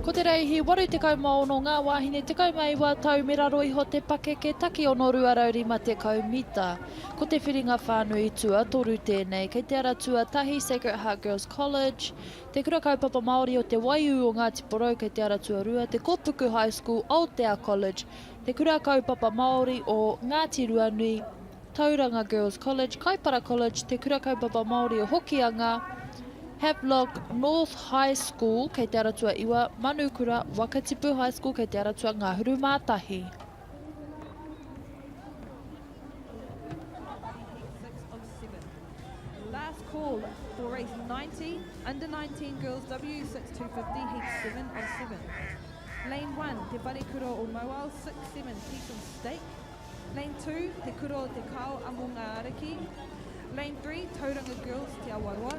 Ko te reihi, waru tekau maono ngā wāhine tekau mai wā tau me raro iho te pake ke taki ono ruarauri ma tekau mita. Ko te whiringa whānui tua, toru tēnei, kei te ara tua tahi Sacred Heart Girls College, te kura kaupapa Māori o te waiu o Ngāti Porou kei te ara tua rua, te Kopuku High School, Aotea College, te kura kaupapa Māori o Ngāti Ruanui, Tauranga Girls College, Kaipara College, te kura kaupapa Māori o Hokianga, Havelock North High School, kei te aratua iwa, Manukura, Wakatipu High School, kei te aratua Ngāhuru Mātahi. Last call for race 90, under 19 girls W6250, heat 7 of 7. Lane 1, te Parekura o Mauao, 6-7, Peak and Stake. Lane 2, te Kura o te Kao Amunga Ariki. Lane 3, Tauranga Girls, te Awaroa.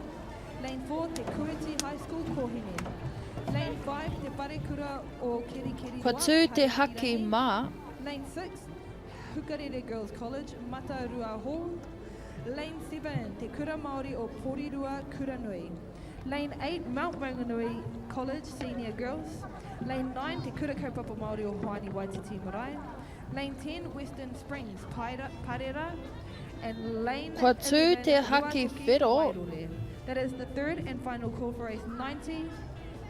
Lane 4, te Kuiti High School, Kohine. Lane 5, te Parekura o Kerikeri Kua tū te haki mā. Lane 6, Hukarere Girls College, Matarua Hall. Lane 7, te Kura Māori o Porirua, Kuranui. Lane 8, Mount Maunganui College, Senior Girls. Lane 9, te Kura Kaupapa Māori o Hoani Waititi Marae. Lane 10, Western Springs, Parera. And lane Kua tū te haki whiro. That is the third and final call for race 90,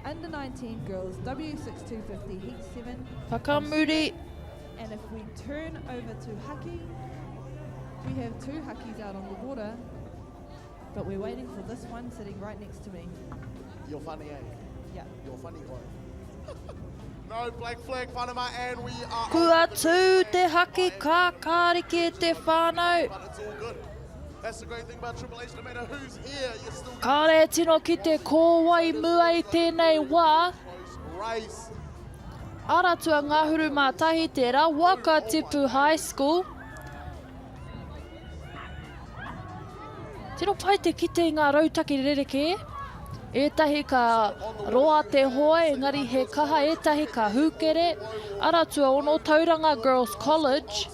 under 19 girls, W6250, heat 7. Whakamuri. And if we turn over to Haki, we have two Hakis out on the water, but we're waiting for this one sitting right next to me. You're funny, eh? Yeah. You're funny, boy. No black flag, whanama, and we are... Kua tū te haki ka kāriki te whānau. But it's all good. That's the great thing about Triple H, no matter who's here, you're still... Kāre tino ki te kōwai mua i tēnei wā. Race. Aratua Ngāhuru Mātahi tērā, Wakatipu High School. Tino pai te kite i ngā rautaki rereke. Ētahi ka roa te hoe, engari he kaha, ētahi ka hūkere. Aratua ono Tauranga Girls College.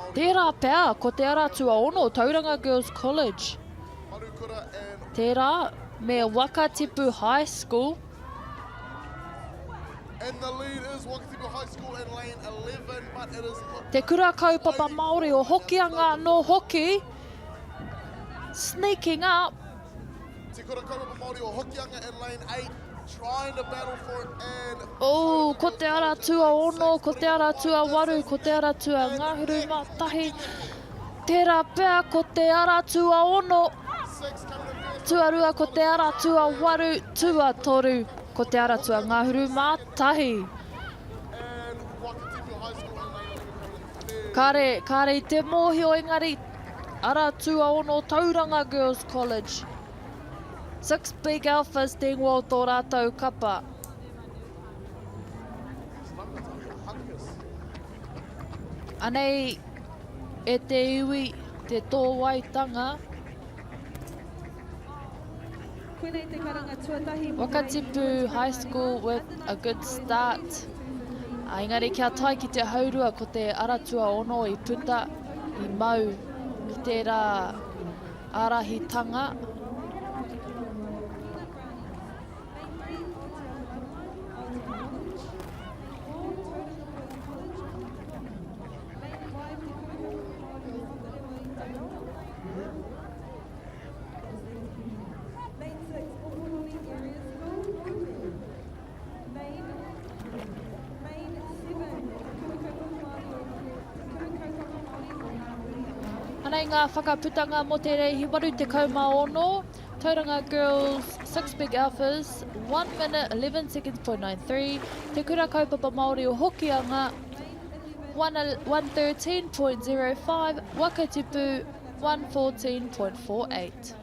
Tērā pēr, ko te aratua ono, Tauranga Girls College. Tērā, me Wakatipu High School. And the lead is Wakatipu High School in lane 11, but it is... Te kura kaupapa Māori o Hokianga no Hoki. Sneaking up. Te kura kaupapa Māori o Hokianga in lane 8, trying to battle for it, and... Oh, ko te aratua ono, ko te aratua waru, ko te aratua Ngāhuru Mātahi. Tērā pēr, ko te aratua ono. Tuarua ko te aratua waru, tua toru. Ko te aratua Ngāhuru Mātahi. Kāre i te mōhio engari, aratua ono Tauranga Girls College. 6 big alphas tēngua o tō rātou kapa. Anei, e te iwi, te tō waitanga. Wakatipu High School with a good start. Engari kia tai ki te haurua ko te aratua ono i puta, i mau, ki tērā arahitanga. Anei ngā whakaputanga mo te reihi waru te kaumaono. Tauranga Girls, 6 big alphas, 1 minute 11 seconds .93. Te kura kaupapa Māori o Hokianga, 113.05. Wakatipu, 114.48.